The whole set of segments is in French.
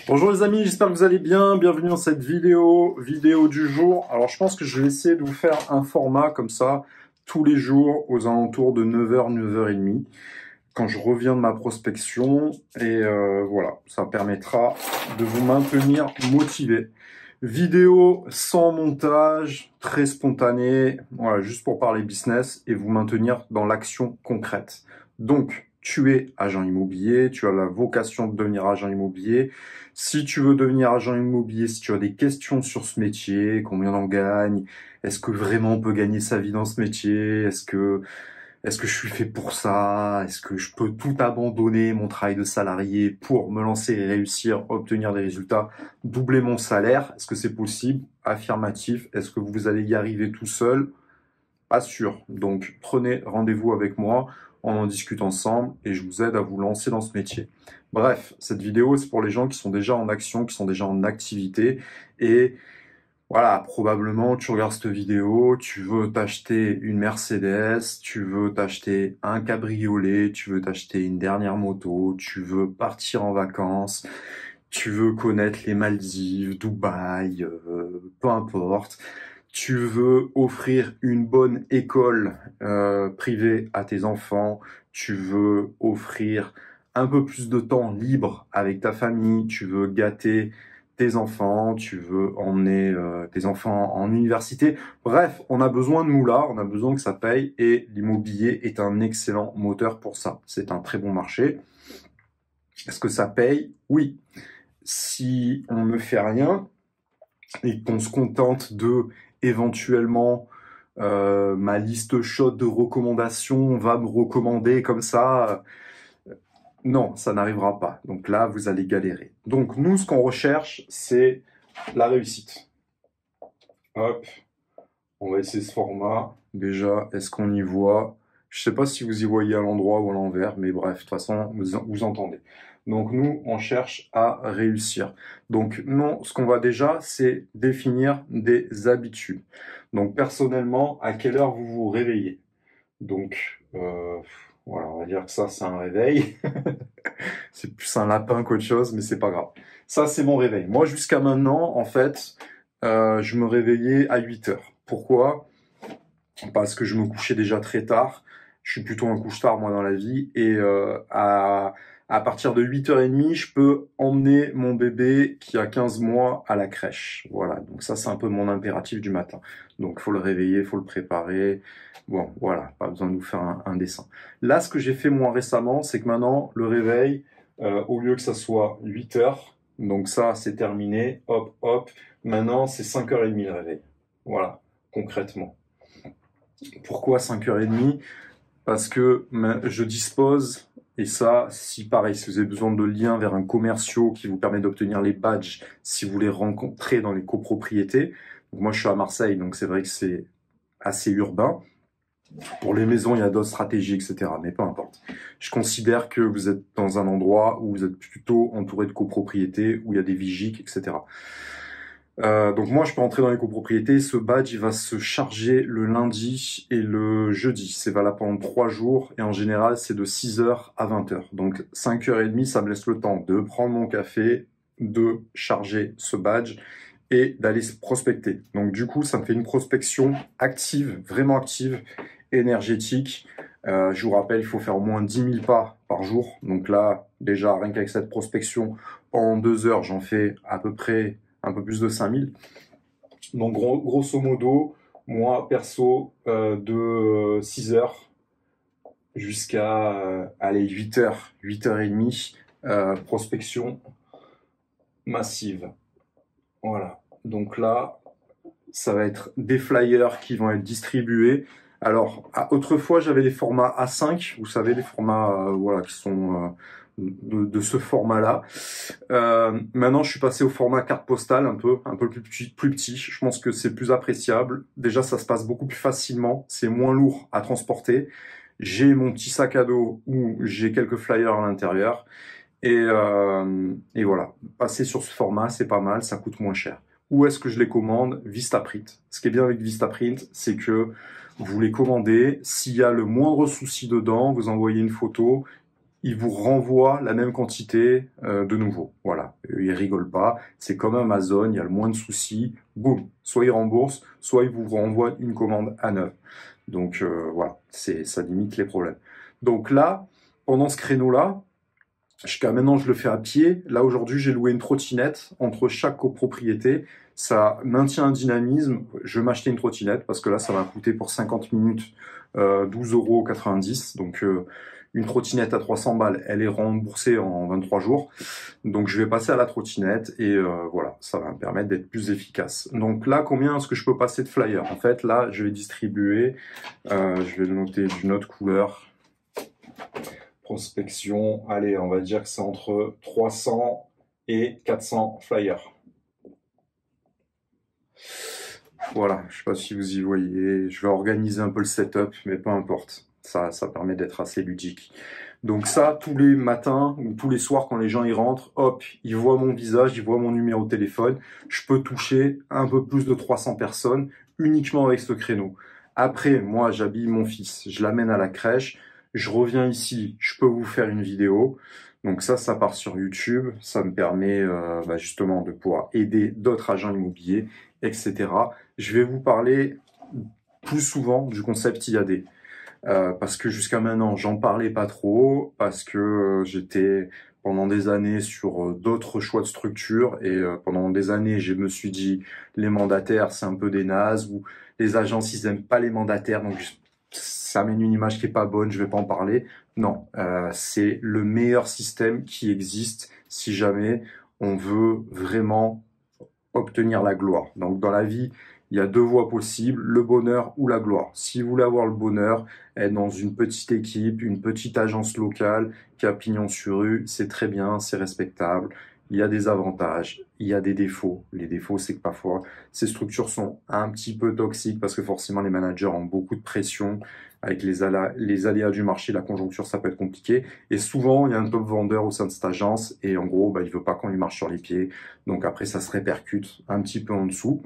Bonjour les amis, j'espère que vous allez bien. Bienvenue dans cette vidéo du jour. Alors je pense que je vais essayer de vous faire un format comme ça tous les jours aux alentours de 9h, 9h30 quand je reviens de ma prospection et voilà, ça permettra de vous maintenir motivé. Vidéo sans montage, très spontanée, voilà, juste pour parler business et vous maintenir dans l'action concrète. Donc, tu es agent immobilier, tu as la vocation de devenir agent immobilier. Si tu veux devenir agent immobilier, si tu as des questions sur ce métier, combien on gagne, est-ce que vraiment on peut gagner sa vie dans ce métier, est-ce que je suis fait pour ça, est-ce que je peux tout abandonner, mon travail de salarié, pour me lancer et réussir, obtenir des résultats, doubler mon salaire, est-ce que c'est possible? Affirmatif. Est-ce que vous allez y arriver tout seul? Pas sûr. Donc, prenez rendez-vous avec moi, on en discute ensemble et je vous aide à vous lancer dans ce métier. Bref, cette vidéo, c'est pour les gens qui sont déjà en action, qui sont déjà en activité et voilà, probablement tu regardes cette vidéo, tu veux t'acheter une Mercedes, tu veux t'acheter un cabriolet, tu veux t'acheter une dernière moto, tu veux partir en vacances, tu veux connaître les Maldives, Dubaï, peu importe. Tu veux offrir une bonne école privée à tes enfants, tu veux offrir un peu plus de temps libre avec ta famille, tu veux gâter tes enfants, tu veux emmener tes enfants en université. Bref, on a besoin de moula, on a besoin que ça paye et l'immobilier est un excellent moteur pour ça. C'est un très bon marché. Est-ce que ça paye? Oui. Si on ne fait rien et qu'on se contente de éventuellement ma liste chaude de recommandations va me recommander comme ça, non, ça n'arrivera pas. Donc là, vous allez galérer. Donc nous, ce qu'on recherche, c'est la réussite. Hop, on va essayer ce format. Déjà, est-ce qu'on y voit? Je sais pas si vous y voyez à l'endroit ou à l'envers, mais bref, de toute façon, vous entendez. Donc nous, on cherche à réussir. Donc non, ce qu'on va déjà, c'est définir des habitudes. Donc personnellement, à quelle heure vous vous réveillez? Donc voilà, on va dire que ça, c'est un réveil. C'est plus un lapin qu'autre chose, mais c'est pas grave. Ça, c'est mon réveil. Moi, jusqu'à maintenant, en fait, je me réveillais à 8h. Pourquoi? Parce que je me couchais déjà très tard. Je suis plutôt un couche-tard, moi, dans la vie. Et à partir de 8h30, je peux emmener mon bébé qui a 15 mois à la crèche. Voilà, donc ça, c'est un peu mon impératif du matin. Donc, faut le réveiller, faut le préparer. Bon, voilà, pas besoin de nous faire un dessin. Là, ce que j'ai fait, moi, récemment, c'est que maintenant, le réveil, au lieu que ça soit 8h, donc ça, c'est terminé, hop, hop. Maintenant, c'est 5h30 le réveil. Voilà, concrètement. Pourquoi 5h30? Parce que je dispose, et ça, si pareil, si vous avez besoin de liens vers un commercial qui vous permet d'obtenir les badges, si vous les rencontrez dans les copropriétés. Donc moi, je suis à Marseille, donc c'est vrai que c'est assez urbain. Pour les maisons, il y a d'autres stratégies, etc. Mais peu importe. Je considère que vous êtes dans un endroit où vous êtes plutôt entouré de copropriétés, où il y a des vigiques, etc. Donc moi, je peux entrer dans les copropriétés. Ce badge, il va se charger le lundi et le jeudi. C'est valable pendant 3 jours et en général, c'est de 6h à 20h. Donc 5h30, ça me laisse le temps de prendre mon café, de charger ce badge et d'aller prospecter. Donc du coup, ça me fait une prospection active, vraiment active, énergétique. Je vous rappelle, il faut faire au moins 10 000 pas par jour. Donc là, déjà, rien qu'avec cette prospection, en 2 heures, j'en fais à peu près un peu plus de 5000. Donc grosso modo, moi perso, de 6h jusqu'à 8h, 8h30, prospection massive. Voilà. Donc là, ça va être des flyers qui vont être distribués. Alors, autrefois, j'avais des formats A5, vous savez, les formats voilà, qui sont de ce format-là. Maintenant, je suis passé au format carte postale, un peu plus petit. Je pense que c'est plus appréciable. Déjà, ça se passe beaucoup plus facilement. C'est moins lourd à transporter. J'ai mon petit sac à dos où j'ai quelques flyers à l'intérieur. Et voilà, passer sur ce format, c'est pas mal, ça coûte moins cher. Où est-ce que je les commande? Vistaprint. Ce qui est bien avec Vistaprint, c'est que vous les commandez, s'il y a le moindre souci dedans, vous envoyez une photo, il vous renvoie la même quantité de nouveau. Voilà. ils rigolent pas. C'est comme Amazon, il y a le moins de soucis. Boum, soit ils remboursent, soit ils vous renvoient une commande à neuf. Donc voilà, ça limite les problèmes. Donc là, pendant ce créneau-là, jusqu'à maintenant, je le fais à pied. Là, aujourd'hui, j'ai loué une trottinette entre chaque copropriété. Ça maintient un dynamisme. Je vais m'acheter une trottinette parce que là, ça va coûter pour 50 minutes 12,90 €. Donc, une trottinette à 300 balles, elle est remboursée en 23 jours. Donc, je vais passer à la trottinette et voilà, ça va me permettre d'être plus efficace. Donc là, combien est-ce que je peux passer de flyers? En fait, là, je vais distribuer, je vais le noter d'une autre couleur. Prospection, allez, on va dire que c'est entre 300 et 400 flyers. Voilà, je ne sais pas si vous y voyez, je vais organiser un peu le setup, mais peu importe, ça permet d'être assez ludique. Donc ça, tous les matins ou tous les soirs quand les gens y rentrent, hop, ils voient mon visage, ils voient mon numéro de téléphone, je peux toucher un peu plus de 300 personnes uniquement avec ce créneau. Après, moi, j'habille mon fils, je l'amène à la crèche, je reviens ici, je peux vous faire une vidéo. Donc ça part sur YouTube. Ça me permet justement de pouvoir aider d'autres agents immobiliers, etc. Je vais vous parler plus souvent du concept IAD. Parce que jusqu'à maintenant, j'en parlais pas trop, parce que j'étais pendant des années sur d'autres choix de structure, et pendant des années, je me suis dit, les mandataires, c'est un peu des nazes, ou les agences, ils aiment pas les mandataires, donc ça mène une image qui est pas bonne, je vais pas en parler. Non, c'est le meilleur système qui existe si jamais on veut vraiment obtenir la gloire. Donc dans la vie, il y a deux voies possibles, le bonheur ou la gloire. Si vous voulez avoir le bonheur, être dans une petite équipe, une petite agence locale qui a pignon sur rue, c'est très bien, c'est respectable. Il y a des avantages, il y a des défauts. Les défauts, c'est que parfois, ces structures sont un petit peu toxiques parce que forcément, les managers ont beaucoup de pression. Avec les aléas du marché, la conjoncture, ça peut être compliqué. Et souvent, il y a un top vendeur au sein de cette agence et en gros, il veut pas qu'on lui marche sur les pieds. Donc après, ça se répercute un petit peu en dessous.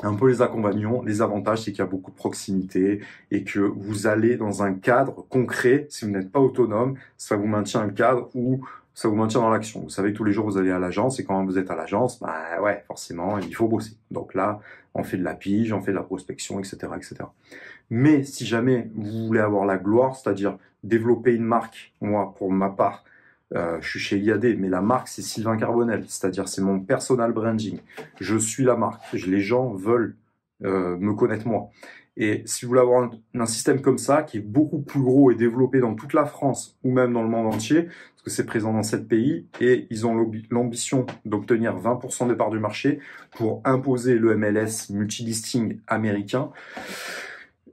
Un peu les inconvénients, les avantages, c'est qu'il y a beaucoup de proximité et que vous allez dans un cadre concret. Si vous n'êtes pas autonome, ça vous maintient un cadre où ça vous maintient dans l'action. Vous savez que tous les jours, vous allez à l'agence et quand vous êtes à l'agence, ouais, forcément, il faut bosser. Donc là, on fait de la pige, on fait de la prospection, etc., etc. Mais si jamais vous voulez avoir la gloire, c'est-à-dire développer une marque, moi, pour ma part, je suis chez IAD, mais la marque, c'est Sylvain Carbonel, c'est-à-dire c'est mon personal branding. Je suis la marque. Les gens veulent me connaître moi. Et si vous voulez avoir un système comme ça, qui est beaucoup plus gros et développé dans toute la France ou même dans le monde entier, parce que c'est présent dans 7 pays, et ils ont l'ambition d'obtenir 20% des parts du marché pour imposer le MLS multilisting américain.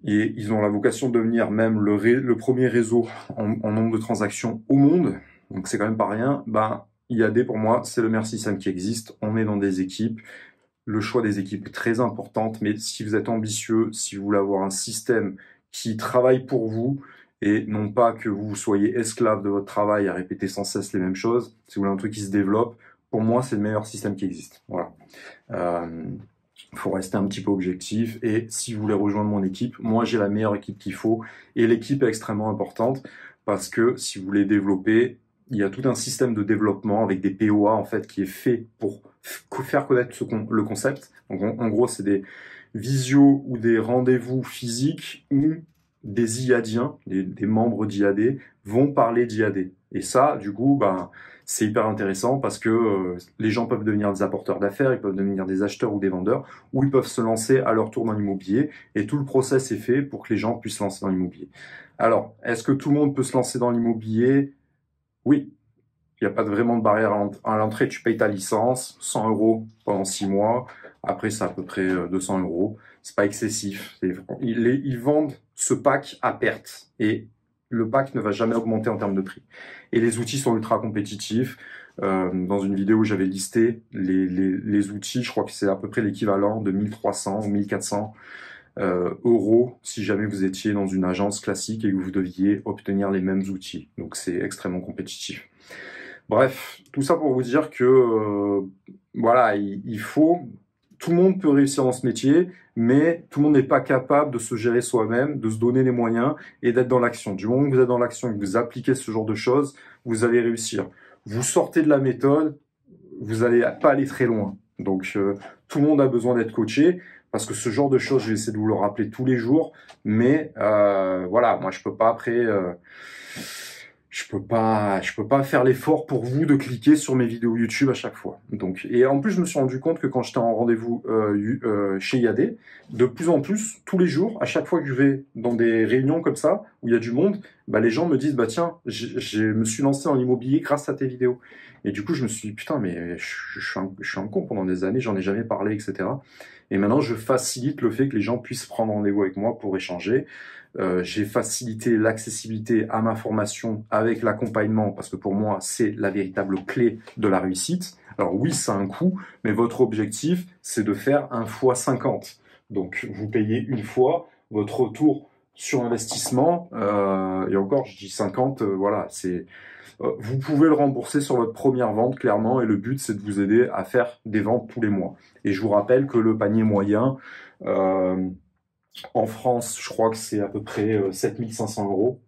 Et ils ont la vocation de devenir même le premier réseau en nombre de transactions au monde. Donc c'est quand même pas rien. IAD pour moi, c'est le meilleur système qui existe. On est dans des équipes. Le choix des équipes est très importante, mais si vous êtes ambitieux, si vous voulez avoir un système qui travaille pour vous et non pas que vous soyez esclave de votre travail à répéter sans cesse les mêmes choses, si vous voulez un truc qui se développe, pour moi, c'est le meilleur système qui existe. Voilà. Faut rester un petit peu objectif et si vous voulez rejoindre mon équipe, moi j'ai la meilleure équipe qu'il faut et l'équipe est extrêmement importante parce que si vous voulez développer, il y a tout un système de développement avec des POA en fait qui est fait pour faire connaître le concept. Donc en gros, c'est des visios ou des rendez-vous physiques où des IADiens, des membres d'IAD vont parler d'IAD. Et ça, du coup, c'est hyper intéressant parce que les gens peuvent devenir des apporteurs d'affaires, ils peuvent devenir des acheteurs ou des vendeurs, ou ils peuvent se lancer à leur tour dans l'immobilier. Et tout le process est fait pour que les gens puissent se lancer dans l'immobilier. Alors, est-ce que tout le monde peut se lancer dans l'immobilier? Oui. Il n'y a pas vraiment de barrière à l'entrée. Tu payes ta licence, 100 € pendant 6 mois. Après, c'est à peu près 200 €. C'est pas excessif. Ils vendent ce pack à perte. Et le pack ne va jamais augmenter en termes de prix. Et les outils sont ultra compétitifs. Dans une vidéo, j'avais listé les outils. Je crois que c'est à peu près l'équivalent de 1300 ou 1400 € si jamais vous étiez dans une agence classique et que vous deviez obtenir les mêmes outils. Donc, c'est extrêmement compétitif. Bref, tout ça pour vous dire que voilà, il faut... Tout le monde peut réussir dans ce métier, mais tout le monde n'est pas capable de se gérer soi-même, de se donner les moyens et d'être dans l'action. Du moment que vous êtes dans l'action et que vous appliquez ce genre de choses, vous allez réussir. Vous sortez de la méthode, vous n'allez pas aller très loin. Donc, tout le monde a besoin d'être coaché, parce que ce genre de choses, je vais essayer de vous le rappeler tous les jours, mais voilà, moi, je peux pas après... je peux pas faire l'effort pour vous de cliquer sur mes vidéos YouTube à chaque fois. Donc, et en plus, je me suis rendu compte que quand j'étais en rendez-vous chez IAD, de plus en plus, tous les jours, à chaque fois que je vais dans des réunions comme ça, où il y a du monde, bah, les gens me disent, bah tiens, je me suis lancé en immobilier grâce à tes vidéos. Et du coup, je me suis dit, putain, mais je suis un con pendant des années, j'en ai jamais parlé, etc. Et maintenant, je facilite le fait que les gens puissent prendre rendez-vous avec moi pour échanger. J'ai facilité l'accessibilité à ma formation avec l'accompagnement, parce que pour moi, c'est la véritable clé de la réussite. Alors oui, ça a un coût, mais votre objectif, c'est de faire un x 50. Donc, vous payez une fois, votre retour sur investissement, et encore, je dis 50, voilà, c'est... vous pouvez le rembourser sur votre première vente, clairement, et le but, c'est de vous aider à faire des ventes tous les mois. Et je vous rappelle que le panier moyen... en France, je crois que c'est à peu près 7500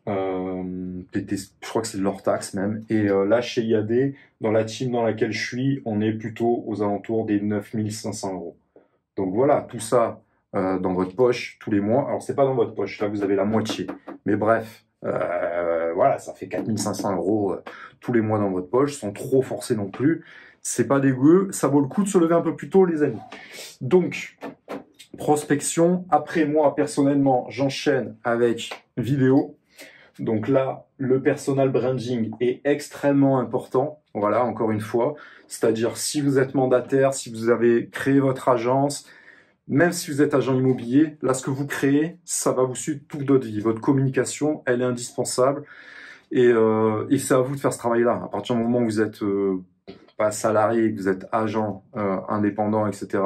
€. Je crois que c'est de leur taxe même. Et là, chez IAD, dans la team dans laquelle je suis, on est plutôt aux alentours des 9500 €. Donc voilà, tout ça dans votre poche tous les mois. Alors, c'est pas dans votre poche, là, vous avez la moitié. Mais bref, voilà, ça fait 4500 € tous les mois dans votre poche, sans trop forcer non plus. C'est pas dégueu, ça vaut le coup de se lever un peu plus tôt, les amis. Donc, prospection. Après, moi, personnellement, j'enchaîne avec vidéo. Donc là, le personal branding est extrêmement important. Voilà, encore une fois. C'est-à-dire, si vous êtes mandataire, si vous avez créé votre agence, même si vous êtes agent immobilier, là, ce que vous créez, ça va vous suivre toute votre vie. Votre communication, elle est indispensable. Et c'est à vous de faire ce travail-là. À partir du moment où vous êtes pas salarié, que vous êtes agent indépendant, etc.,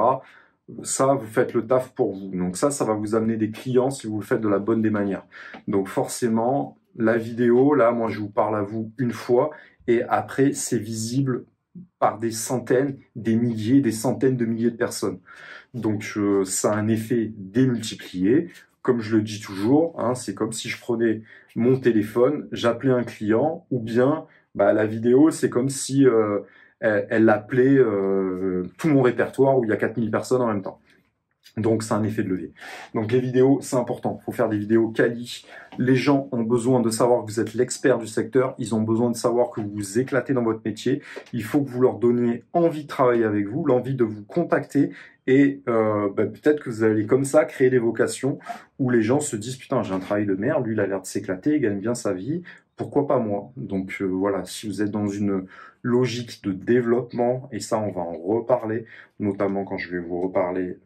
ça, vous faites le taf pour vous. Donc ça va vous amener des clients si vous le faites de la bonne des manières. Donc forcément, la vidéo, là, moi, je vous parle à vous une fois, et après, c'est visible par des centaines, des milliers, des centaines de milliers de personnes. Donc ça a un effet démultiplié. Comme je le dis toujours, hein, c'est comme si je prenais mon téléphone, j'appelais un client, ou bien bah, la vidéo, c'est comme si... elle appelait tout mon répertoire où il y a 4000 personnes en même temps. Donc, c'est un effet de levier. Donc, les vidéos, c'est important. Il faut faire des vidéos quali. Les gens ont besoin de savoir que vous êtes l'expert du secteur. Ils ont besoin de savoir que vous vous éclatez dans votre métier. Il faut que vous leur donniez envie de travailler avec vous, l'envie de vous contacter. Et peut-être que vous allez comme ça créer des vocations où les gens se disent « Putain, j'ai un travail de merde. Lui, il a l'air de s'éclater. Il gagne bien sa vie. Pourquoi pas moi ?» Donc, voilà, si vous êtes dans une logique de développement, et ça, on va en reparler, notamment quand je vais vous reparler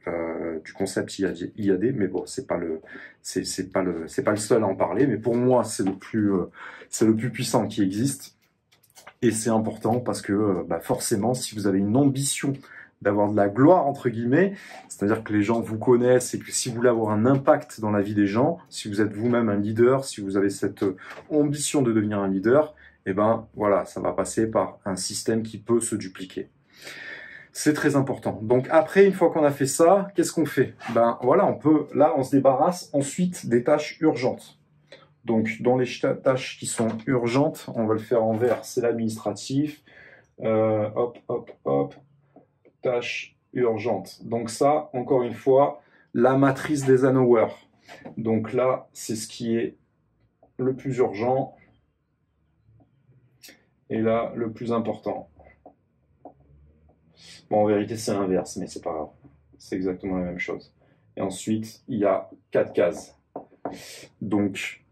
du concept IAD, mais bon, c'est pas le seul à en parler, mais pour moi, c'est le plus puissant qui existe, et c'est important parce que forcément, si vous avez une ambition d'avoir de la gloire, entre guillemets, c'est-à-dire que les gens vous connaissent et que si vous voulez avoir un impact dans la vie des gens, si vous êtes vous-même un leader, si vous avez cette ambition de devenir un leader, eh ben voilà, ça va passer par un système qui peut se dupliquer. C'est très important. Donc après, une fois qu'on a fait ça, qu'est-ce qu'on fait? Ben voilà, on se débarrasse ensuite des tâches urgentes. Donc dans les tâches qui sont urgentes, on va le faire en vert, c'est l'administratif. Hop, hop, hop. Tâches urgentes. Donc ça, encore une fois, la matrice d'Eisenhower. Donc là, c'est ce qui est le plus urgent. Et là, le plus important. Bon, en vérité, c'est l'inverse, mais c'est pas grave. C'est exactement la même chose. Et ensuite, il y a 4 cases. Donc,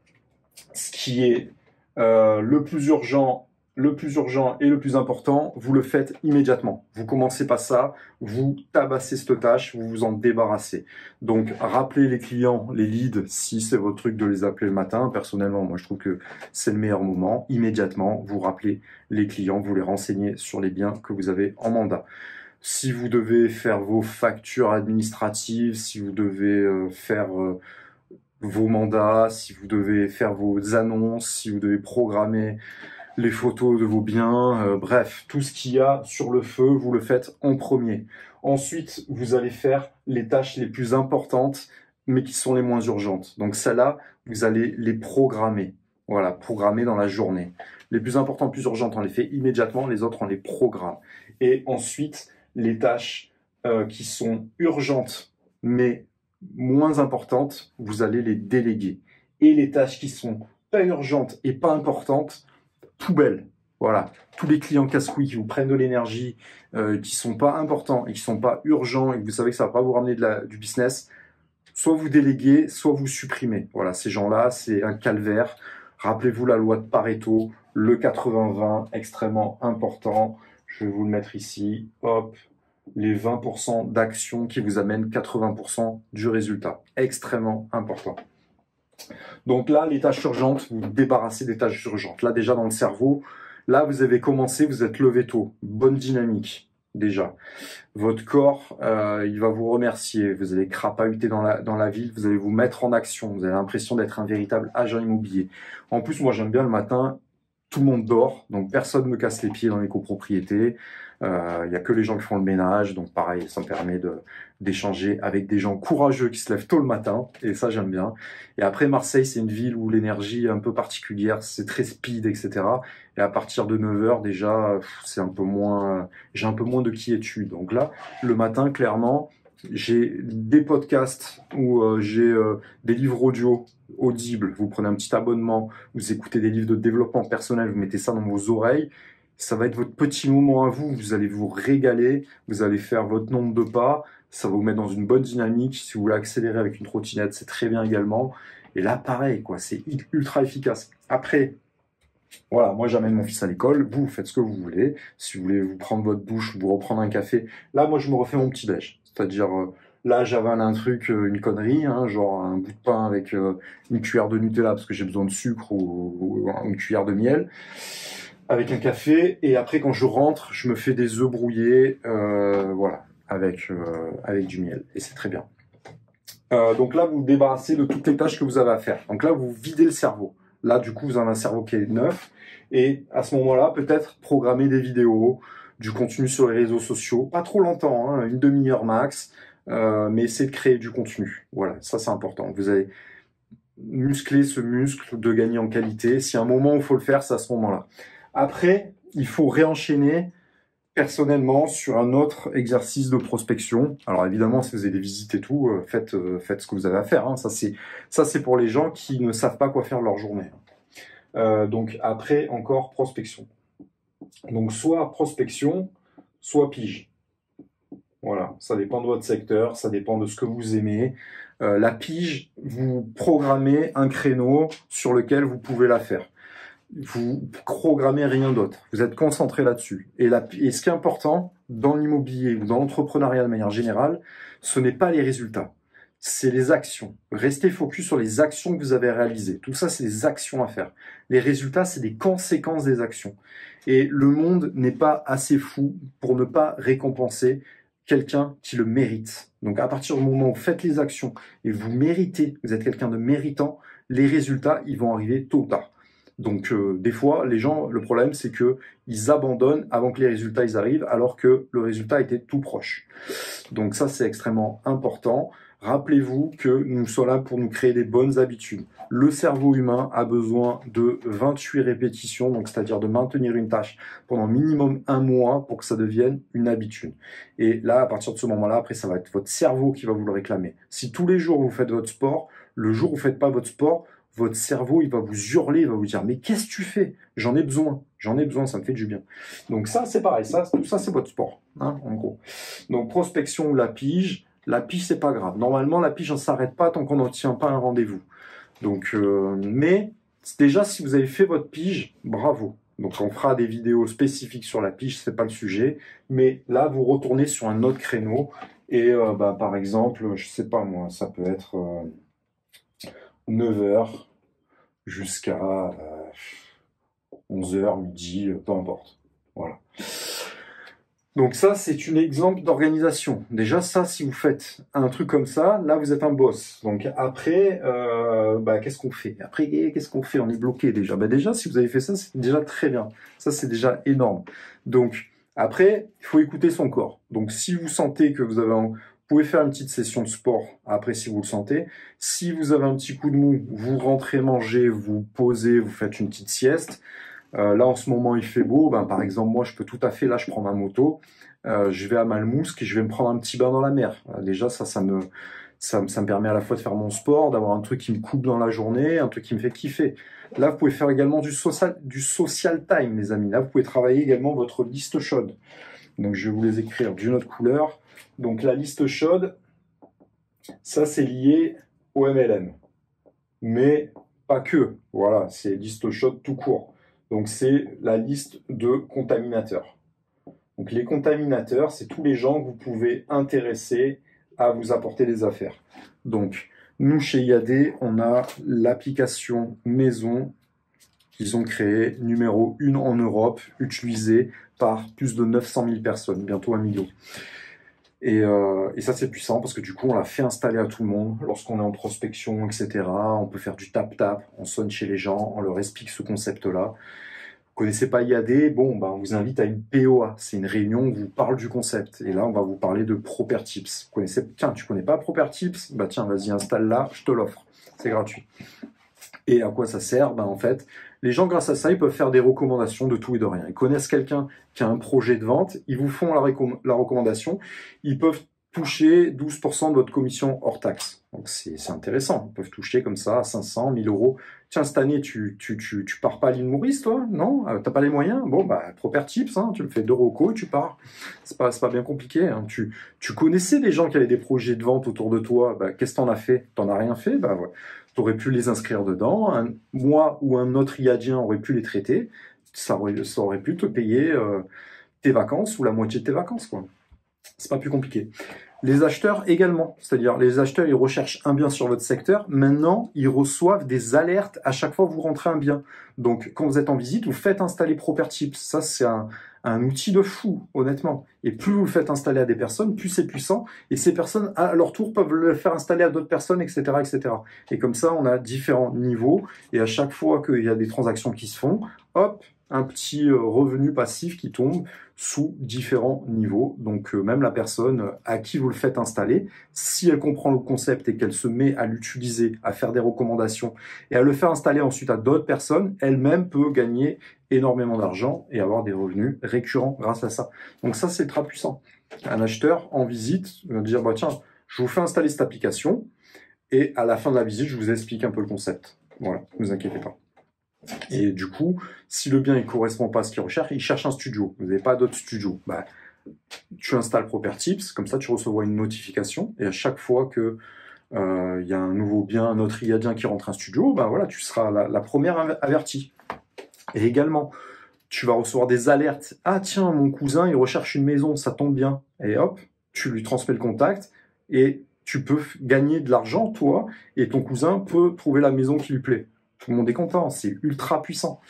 ce qui est le plus urgent et le plus important, vous le faites immédiatement. Vous commencez pas ça, vous tabassez cette tâche, vous vous en débarrassez. Donc, rappelez les clients, les leads, si c'est votre truc de les appeler le matin. Personnellement, moi, je trouve que c'est le meilleur moment. Immédiatement, vous rappelez les clients, vous les renseignez sur les biens que vous avez en mandat. Si vous devez faire vos factures administratives, si vous devez faire vos mandats, si vous devez faire vos annonces, si vous devez programmer les photos de vos biens, bref, tout ce qu'il y a sur le feu, vous le faites en premier. Ensuite, vous allez faire les tâches les plus importantes, mais qui sont les moins urgentes. Donc celles-là, vous allez les programmer. Voilà, programmer dans la journée. Les plus importantes, plus urgentes, on les fait immédiatement, les autres, on les programme. Et ensuite, les tâches qui sont urgentes, mais moins importantes, vous allez les déléguer. Et les tâches qui sont pas urgentes et pas importantes, poubelle. Voilà, tous les clients casse-couilles qui vous prennent de l'énergie, qui sont pas importants et qui sont pas urgents et que vous savez que ça va pas vous ramener du business, soit vous déléguez, soit vous supprimez. Voilà, ces gens-là, c'est un calvaire. Rappelez-vous la loi de Pareto, le 80-20, extrêmement important. Je vais vous le mettre ici. Hop, les 20% d'actions qui vous amènent 80% du résultat. Extrêmement important. Donc là, les tâches urgentes, vous vous débarrassez des tâches urgentes. Là, déjà dans le cerveau, là, vous avez commencé, vous êtes levé tôt. Bonne dynamique, déjà. Votre corps, il va vous remercier. Vous allez crapahuter dans la ville, vous allez vous mettre en action. Vous avez l'impression d'être un véritable agent immobilier. En plus, moi, j'aime bien le matin, tout le monde dort, donc personne ne me casse les pieds dans les copropriétés. Il n'y a que les gens qui font le ménage, donc pareil, ça me permet d'échanger avec des gens courageux qui se lèvent tôt le matin, et ça j'aime bien. Et après, Marseille, c'est une ville où l'énergie est un peu particulière, c'est très speed, etc. Et à partir de 9 h déjà, c'est un peu moins, j'ai un peu moins de quiétude. Donc là, le matin, clairement, j'ai des podcasts ou j'ai des livres audio audibles. Vous prenez un petit abonnement, vous écoutez des livres de développement personnel, vous mettez ça dans vos oreilles. Ça va être votre petit moment à vous. Vous allez vous régaler, vous allez faire votre nombre de pas. Ça va vous mettre dans une bonne dynamique. Si vous voulez accélérer avec une trottinette, c'est très bien également. Et là, pareil, quoi, c'est ultra efficace. Après, voilà, moi j'amène mon fils à l'école, vous faites ce que vous voulez. Si vous voulez vous prendre votre douche, vous reprendre un café, là moi je me refais mon petit déj. C'est-à-dire, là j'avale un truc, une connerie, hein, genre un bout de pain avec une cuillère de Nutella parce que j'ai besoin de sucre ou une cuillère de miel, avec un café, et après quand je rentre, je me fais des œufs brouillés, voilà, avec du miel, et c'est très bien. Donc là, vous vous débarrassez de toutes les tâches que vous avez à faire. Donc là, vous videz le cerveau. Là, du coup, vous avez un cerveau qui est neuf. Et à ce moment-là, peut-être programmer des vidéos, du contenu sur les réseaux sociaux. Pas trop longtemps, hein, une demi-heure max. Mais essayez de créer du contenu. Voilà, ça c'est important. Vous allez muscler ce muscle de gagner en qualité. S'il y a un moment où il faut le faire, c'est à ce moment-là. Après, il faut réenchaîner personnellement sur un autre exercice de prospection. Alors évidemment, si vous avez des visites et tout, faites ce que vous avez à faire. Hein. Ça c'est pour les gens qui ne savent pas quoi faire de leur journée. Donc après, encore prospection. Donc soit prospection, soit pige. Voilà, ça dépend de votre secteur, ça dépend de ce que vous aimez. La pige, vous programmez un créneau sur lequel vous pouvez la faire. Vous programmez rien d'autre. Vous êtes concentré là-dessus. Et ce qui est important dans l'immobilier ou dans l'entrepreneuriat de manière générale, ce n'est pas les résultats, c'est les actions. Restez focus sur les actions que vous avez réalisées. Tout ça, c'est des actions à faire. Les résultats, c'est des conséquences des actions. Et le monde n'est pas assez fou pour ne pas récompenser quelqu'un qui le mérite. Donc à partir du moment où vous faites les actions et vous méritez, vous êtes quelqu'un de méritant, les résultats, ils vont arriver tôt ou tard. Donc des fois, les gens, le problème, c'est que ils abandonnent avant que les résultats ils arrivent, alors que le résultat était tout proche. Donc ça, c'est extrêmement important. Rappelez-vous que nous sommes là pour nous créer des bonnes habitudes. Le cerveau humain a besoin de 28 répétitions, donc c'est-à-dire de maintenir une tâche pendant minimum 1 mois pour que ça devienne une habitude. Et là, à partir de ce moment-là, après, ça va être votre cerveau qui va vous le réclamer. Si tous les jours vous faites votre sport, le jour où vous faites pas votre sport, votre cerveau, il va vous hurler, il va vous dire « Mais qu'est-ce que tu fais? J'en ai besoin, ça me fait du bien. » Donc ça, c'est pareil, tout ça, c'est votre sport, hein, en gros. Donc prospection ou la pige, c'est pas grave. Normalement, la pige, on ne s'arrête pas tant qu'on n'obtient pas un rendez-vous. Donc, mais déjà, si vous avez fait votre pige, bravo. Donc on fera des vidéos spécifiques sur la pige, c'est pas le sujet. Mais là, vous retournez sur un autre créneau. Et par exemple, je sais pas moi, ça peut être 9 h jusqu'à 11 h, midi, peu importe. Voilà. Donc ça, c'est un exemple d'organisation. Déjà, ça, si vous faites un truc comme ça, là, vous êtes un boss. Donc après, qu'est-ce qu'on fait? Après, qu'est-ce qu'on fait? On est bloqué déjà. Déjà, si vous avez fait ça, c'est déjà très bien. Ça, c'est déjà énorme. Donc après, il faut écouter son corps. Donc si vous sentez que vous pouvez faire une petite session de sport après si vous le sentez. Si vous avez un petit coup de mou, vous rentrez manger, vous posez, vous faites une petite sieste. Là, en ce moment, il fait beau. Ben, par exemple, moi, je peux tout à fait, là, je prends ma moto, je vais à Malmousque et je vais me prendre un petit bain dans la mer. Déjà, ça me permet à la fois de faire mon sport, d'avoir un truc qui me coupe dans la journée, un truc qui me fait kiffer. Là, vous pouvez faire également du social time, les amis. Là, vous pouvez travailler également votre liste chaude. Donc, je vais vous les écrire d'une autre couleur. Donc, la liste chaude, ça, c'est lié au MLM. Mais pas que. Voilà, c'est liste chaude tout court. Donc, c'est la liste de contaminateurs. Donc, les contaminateurs, c'est tous les gens que vous pouvez intéresser à vous apporter des affaires. Donc, nous, chez IAD, on a l'application maison qu'ils ont créée, numéro 1 en Europe, utilisée par plus de 900 000 personnes, bientôt 1 million. Et ça, c'est puissant parce que du coup, on l'a fait installer à tout le monde. Lorsqu'on est en prospection, etc., on peut faire du tap-tap, on sonne chez les gens, on leur explique ce concept-là. Vous connaissez pas IAD, bon, ben, on vous invite à une POA. C'est une réunion où on vous parle du concept. Et là, on va vous parler de Propertips. Vous connaissez, tiens, tu connais pas Propertips? Bah tiens, vas-y, installe-la, je te l'offre. C'est gratuit. Et à quoi ça sert? Ben, en fait, les gens, grâce à ça, ils peuvent faire des recommandations de tout et de rien. Ils connaissent quelqu'un qui a un projet de vente, ils vous font la recommandation, ils peuvent toucher 12% de votre commission hors taxe. Donc c'est intéressant. Ils peuvent toucher comme ça 500, 1000 euros. Tiens, cette année, tu pars pas à l'île Maurice, toi? Non? T'as pas les moyens? Bon, bah, Propertips, hein, tu le fais 2 recos et tu pars. C'est pas bien compliqué. Hein. Tu connaissais des gens qui avaient des projets de vente autour de toi. Bah, qu'est-ce que t'en as fait? T'en as rien fait? Bah, ouais. Tu aurais pu les inscrire dedans. Moi ou un autre IADien aurait pu les traiter. Ça aurait pu te payer tes vacances ou la moitié de tes vacances, quoi. C'est pas plus compliqué. Les acheteurs également, c'est-à-dire les acheteurs, ils recherchent un bien sur votre secteur. Maintenant, ils reçoivent des alertes à chaque fois que vous rentrez un bien. Donc, quand vous êtes en visite, vous faites installer Propertips. Ça, c'est un outil de fou, honnêtement. Et plus vous le faites installer à des personnes, plus c'est puissant. Et ces personnes, à leur tour, peuvent le faire installer à d'autres personnes, etc., etc. Et comme ça, on a différents niveaux. Et à chaque fois qu'il y a des transactions qui se font, hop, un petit revenu passif qui tombe sous différents niveaux. Donc même la personne à qui vous le faites installer, si elle comprend le concept et qu'elle se met à l'utiliser, à faire des recommandations et à le faire installer ensuite à d'autres personnes, elle-même peut gagner énormément d'argent et avoir des revenus récurrents grâce à ça. Donc ça, c'est très puissant. Un acheteur en visite va dire, bah, tiens, je vous fais installer cette application et à la fin de la visite, je vous explique un peu le concept. Voilà, ne vous inquiétez pas. Et du coup, si le bien ne correspond pas à ce qu'il recherche, il cherche un studio. Vous n'avez pas d'autres studios. Bah, tu installes Propertips, comme ça tu recevras une notification. Et à chaque fois que y a un nouveau bien, un autre IADien qui rentre un studio, bah voilà, tu seras la première avertie. Et également, tu vas recevoir des alertes. Ah tiens, mon cousin, il recherche une maison, ça tombe bien. Et hop, tu lui transmets le contact et tu peux gagner de l'argent, toi, et ton cousin peut trouver la maison qui lui plaît. Tout le monde est content, c'est ultra puissant.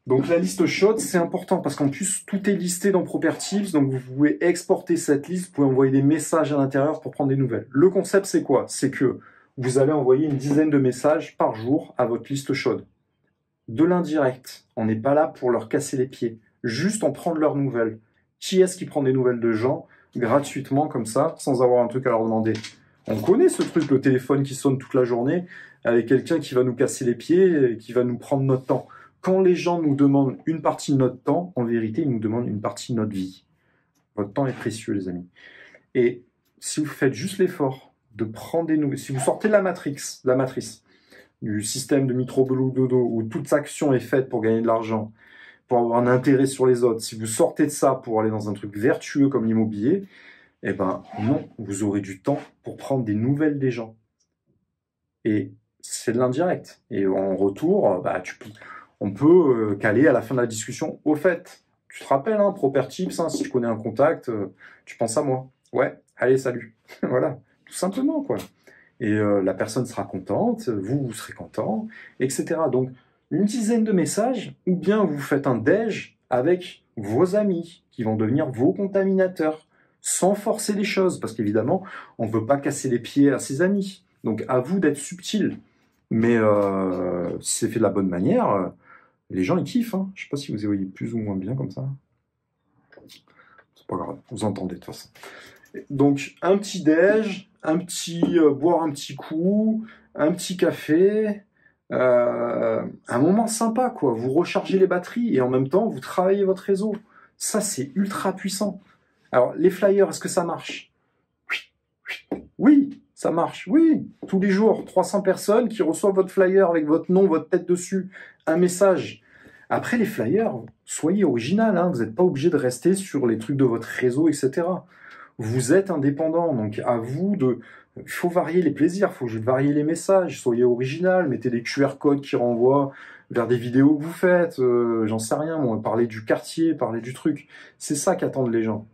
Donc la liste chaude, c'est important parce qu'en plus, tout est listé dans Propertips, donc vous pouvez exporter cette liste, vous pouvez envoyer des messages à l'intérieur pour prendre des nouvelles. Le concept, c'est quoi? C'est que vous allez envoyer une dizaine de messages par jour à votre liste chaude. De l'indirect, on n'est pas là pour leur casser les pieds, juste en prendre leurs nouvelles. Qui est-ce qui prend des nouvelles de gens gratuitement comme ça, sans avoir un truc à leur demander? On connaît ce truc, le téléphone qui sonne toute la journée, avec quelqu'un qui va nous casser les pieds et qui va nous prendre notre temps. Quand les gens nous demandent une partie de notre temps, en vérité, ils nous demandent une partie de notre vie. Votre temps est précieux, les amis. Et si vous faites juste l'effort de prendre des nouvelles, si vous sortez de la matrice, du système de Mitro Boulot Dodo, où toute action est faite pour gagner de l'argent, pour avoir un intérêt sur les autres, si vous sortez de ça pour aller dans un truc vertueux comme l'immobilier, eh ben non, vous aurez du temps pour prendre des nouvelles des gens. Et c'est de l'indirect. Et en retour, bah, on peut caler à la fin de la discussion. Au fait, tu te rappelles, hein, Propertips, hein, si tu connais un contact, tu penses à moi. Ouais, allez, salut. Voilà, tout simplement, quoi. Et la personne sera contente, vous serez content, etc. Donc, une dizaine de messages, ou bien vous faites un déj avec vos amis qui vont devenir vos contaminateurs, sans forcer les choses, parce qu'évidemment, on ne veut pas casser les pieds à ses amis. Donc, à vous d'être subtil. Mais si c'est fait de la bonne manière, les gens, ils kiffent. Hein. Je ne sais pas si vous voyez plus ou moins bien comme ça. C'est pas grave, vous entendez de toute façon. Donc, un petit déj, boire un petit coup, un petit café, Un moment sympa, quoi. Vous rechargez les batteries et en même temps, vous travaillez votre réseau. Ça, c'est ultra puissant. Alors, les flyers, est-ce que ça marche? Oui, ça marche. Oui, tous les jours, 300 personnes qui reçoivent votre flyer avec votre nom, votre tête dessus, un message. Après, les flyers, soyez original, hein. Vous n'êtes pas obligé de rester sur les trucs de votre réseau, etc. Vous êtes indépendant, donc à vous de... Il faut varier les plaisirs, il faut varier les messages, soyez original, mettez des QR codes qui renvoient vers des vidéos que vous faites, j'en sais rien, moi, parlez du quartier, parlez du truc. C'est ça qu'attendent les gens.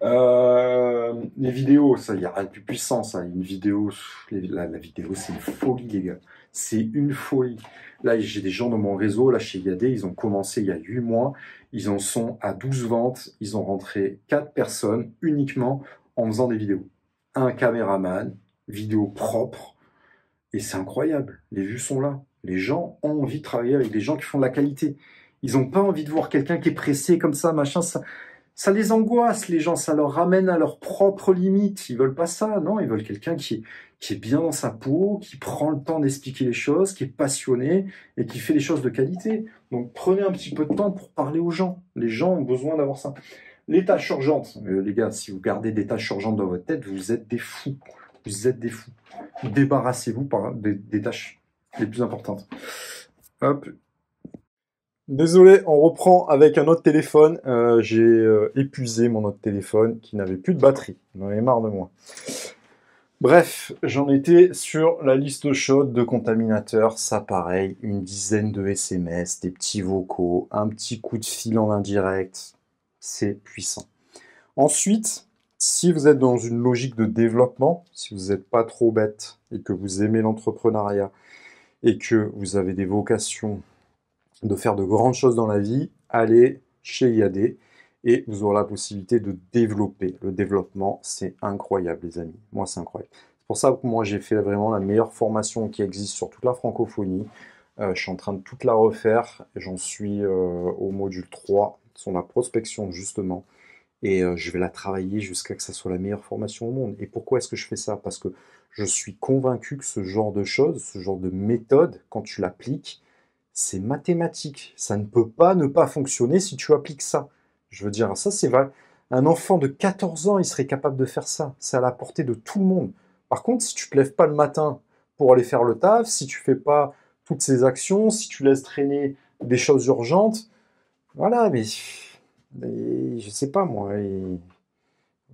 Les vidéos, ça, il y a rien de plus puissant, ça. Une vidéo, la vidéo, c'est une folie, les gars. C'est une folie. Là, j'ai des gens dans mon réseau, là, chez Yadé, ils ont commencé il y a 8 mois. Ils en sont à 12 ventes. Ils ont rentré 4 personnes uniquement en faisant des vidéos. Un caméraman, vidéo propre. Et c'est incroyable. Les vues sont là. Les gens ont envie de travailler avec des gens qui font de la qualité. Ils n'ont pas envie de voir quelqu'un qui est pressé comme ça, machin, ça les angoisse, les gens, ça leur ramène à leurs propres limites. Ils veulent pas ça, non, ils veulent quelqu'un qui est bien dans sa peau, qui prend le temps d'expliquer les choses, qui est passionné et qui fait les choses de qualité. Donc prenez un petit peu de temps pour parler aux gens. Les gens ont besoin d'avoir ça. Les tâches urgentes, les gars, si vous gardez des tâches urgentes dans votre tête, vous êtes des fous. Vous êtes des fous. Débarrassez-vous des tâches les plus importantes. Hop. Désolé, on reprend avec un autre téléphone. J'ai épuisé mon autre téléphone qui n'avait plus de batterie. Il en avait marre de moi. Bref, j'en étais sur la liste chaude de contaminateurs. Ça, pareil, une dizaine de SMS, des petits vocaux, un petit coup de fil en indirect. C'est puissant. Ensuite, si vous êtes dans une logique de développement, si vous n'êtes pas trop bête et que vous aimez l'entrepreneuriat et que vous avez des vocations de faire de grandes choses dans la vie, allez chez IAD et vous aurez la possibilité de développer. Le développement, c'est incroyable, les amis. Moi, c'est incroyable. C'est pour ça que moi, j'ai fait vraiment la meilleure formation qui existe sur toute la francophonie. Je suis en train de toute la refaire. J'en suis au module 3 sur la prospection, justement. Et je vais la travailler jusqu'à que ça soit la meilleure formation au monde. Et pourquoi est-ce que je fais ça? Parce que je suis convaincu que ce genre de choses, ce genre de méthode, quand tu l'appliques, c'est mathématique. Ça ne peut pas ne pas fonctionner si tu appliques ça. Je veux dire, ça c'est vrai. Un enfant de 14 ans, il serait capable de faire ça. C'est à la portée de tout le monde. Par contre, si tu te lèves pas le matin pour aller faire le taf, si tu fais pas toutes ces actions, si tu laisses traîner des choses urgentes, voilà, mais je sais pas moi.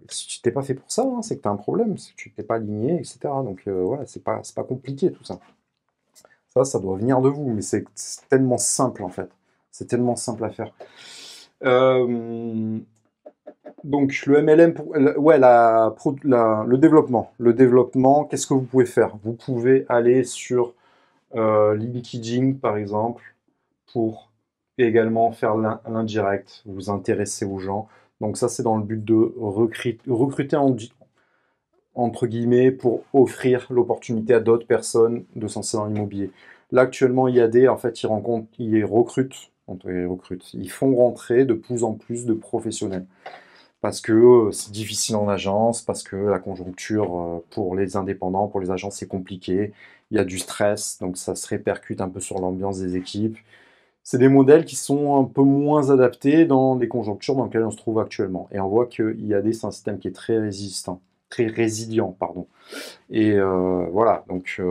Si tu t'es pas fait pour ça, hein, c'est que tu as un problème, c'est que tu t'es pas aligné, etc. Donc voilà, c'est pas compliqué tout ça. Ça doit venir de vous, mais c'est tellement simple en fait. C'est tellement simple à faire. Donc le MLM, ouais, le développement. Le développement, qu'est-ce que vous pouvez faire? Vous pouvez aller sur LinkedIn par exemple pour également faire l'indirect, vous intéresser aux gens. Donc ça, c'est dans le but de recruter entre guillemets pour offrir l'opportunité à d'autres personnes de s'en lancer dans l'immobilier. Là, actuellement, IAD, en fait, ils recrutent, ils font rentrer de plus en plus de professionnels. Parce que c'est difficile en agence, parce que la conjoncture pour les indépendants, pour les agents, c'est compliqué. Il y a du stress, donc ça se répercute un peu sur l'ambiance des équipes. C'est des modèles qui sont un peu moins adaptés dans les conjonctures dans lesquelles on se trouve actuellement. Et on voit que IAD, c'est un système qui est très résistant, très résilient, pardon. Et voilà, donc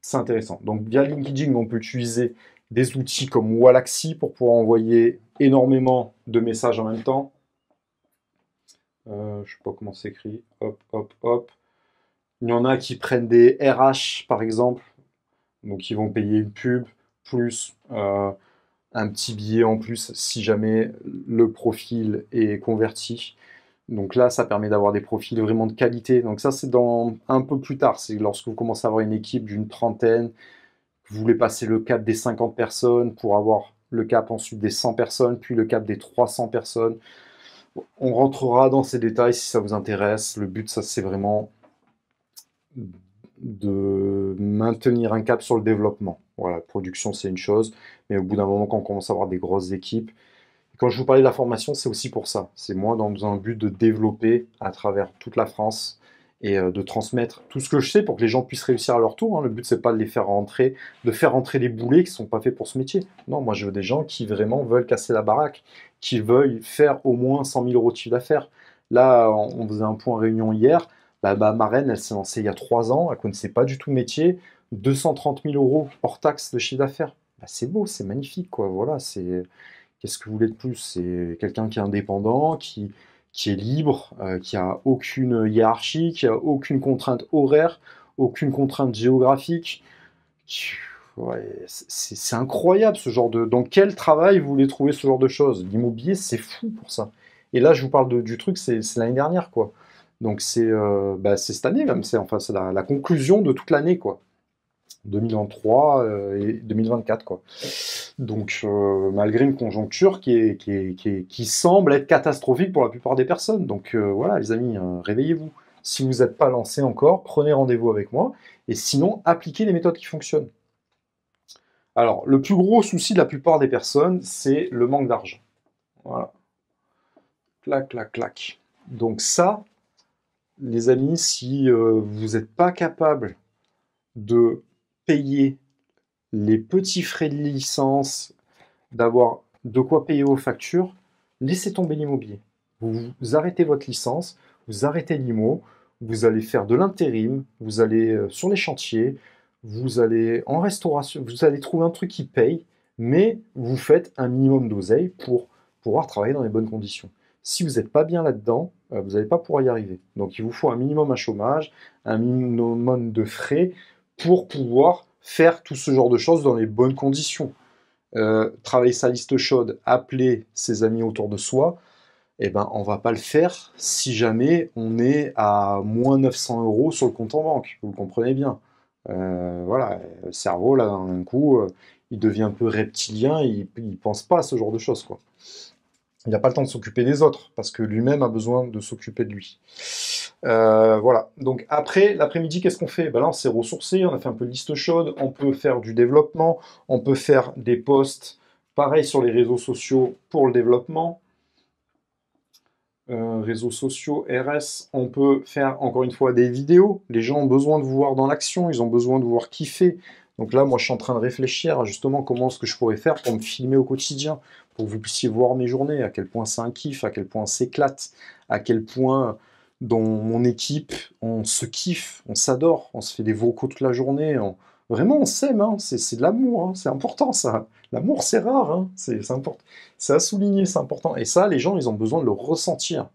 c'est intéressant. Donc via LinkedIn, on peut utiliser des outils comme Wallaxy pour pouvoir envoyer énormément de messages en même temps. Je ne sais pas comment c'est écrit. Hop, hop, hop. Il y en a qui prennent des RH, par exemple. Donc, ils vont payer une pub, plus un petit billet en plus si jamais le profil est converti. Donc là, ça permet d'avoir des profils vraiment de qualité. Donc ça, c'est dans un peu plus tard. C'est lorsque vous commencez à avoir une équipe d'une trentaine, vous voulez passer le cap des 50 personnes pour avoir le cap ensuite des 100 personnes, puis le cap des 300 personnes. On rentrera dans ces détails si ça vous intéresse. Le but, ça, c'est vraiment de maintenir un cap sur le développement. Voilà, la production, c'est une chose, mais au bout d'un moment, quand on commence à avoir des grosses équipes, quand je vous parlais de la formation, c'est aussi pour ça. C'est moi dans un but de développer à travers toute la France et de transmettre tout ce que je sais pour que les gens puissent réussir à leur tour. Hein. Le but, c'est pas de les faire rentrer, de faire rentrer des boulets qui sont pas faits pour ce métier. Non, moi, je veux des gens qui vraiment veulent casser la baraque, qui veulent faire au moins 100 000 euros de chiffre d'affaires. Là, on faisait un point réunion hier. Bah, ma reine, elle s'est lancée il y a 3 ans, elle connaissait pas du tout le métier. 230 000 euros hors taxe de chiffre d'affaires. Bah, c'est beau, c'est magnifique, quoi. Voilà, c'est. Qu'est-ce que vous voulez de plus? C'est quelqu'un qui est indépendant, qui est libre, qui a aucune hiérarchie, qui a aucune contrainte horaire, aucune contrainte géographique. Ouais, c'est incroyable ce genre de. Dans quel travail vous voulez trouver ce genre de choses? L'immobilier, c'est fou pour ça. Et là, je vous parle du truc, c'est l'année dernière, quoi. Donc c'est cette année même, c'est la conclusion de toute l'année, quoi. 2023 et 2024, quoi. Donc, malgré une conjoncture qui semble être catastrophique pour la plupart des personnes. Donc, voilà, les amis, réveillez-vous. Si vous n'êtes pas lancé encore, prenez rendez-vous avec moi. Et sinon, appliquez les méthodes qui fonctionnent. Alors, le plus gros souci de la plupart des personnes, c'est le manque d'argent. Voilà. Clac, clac, clac. Donc ça, les amis, si vous n'êtes pas capable de payer les petits frais de licence, d'avoir de quoi payer vos factures, laissez tomber l'immobilier. Vous arrêtez votre licence, vous arrêtez l'IMO, vous allez faire de l'intérim, vous allez sur les chantiers, vous allez en restauration, vous allez trouver un truc qui paye, mais vous faites un minimum d'oseille pour pouvoir travailler dans les bonnes conditions. Si vous n'êtes pas bien là-dedans, vous n'allez pas pouvoir y arriver. Donc il vous faut un minimum à chômage, un minimum de frais pour pouvoir faire tout ce genre de choses dans les bonnes conditions. Travailler sa liste chaude, appeler ses amis autour de soi, eh ben, on va pas le faire si jamais on est à moins 900 euros sur le compte en banque. Vous le comprenez bien. Voilà, le cerveau, là, d'un coup, il devient un peu reptilien, il pense pas à ce genre de choses, quoi. Il n'a pas le temps de s'occuper des autres, parce que lui-même a besoin de s'occuper de lui. Voilà. Donc après, l'après-midi, qu'est-ce qu'on fait? Ben là, on s'est ressourcé, on a fait un peu de liste chaude, on peut faire du développement, on peut faire des posts, pareil sur les réseaux sociaux pour le développement. Réseaux sociaux, RS, on peut faire encore une fois des vidéos. Les gens ont besoin de vous voir dans l'action, ils ont besoin de vous voir kiffer. Donc là, moi, je suis en train de réfléchir à justement comment est-ce que je pourrais faire pour me filmer au quotidien, pour que vous puissiez voir mes journées, à quel point c'est un kiff, à quel point on s'éclate, à quel point dans mon équipe, on se kiffe, on s'adore, on se fait des vocaux toute la journée. Vraiment, on s'aime, hein, c'est de l'amour, hein, c'est important ça. L'amour, c'est rare, hein, c'est important. C'est à souligner, c'est important. Et ça, les gens, ils ont besoin de le ressentir.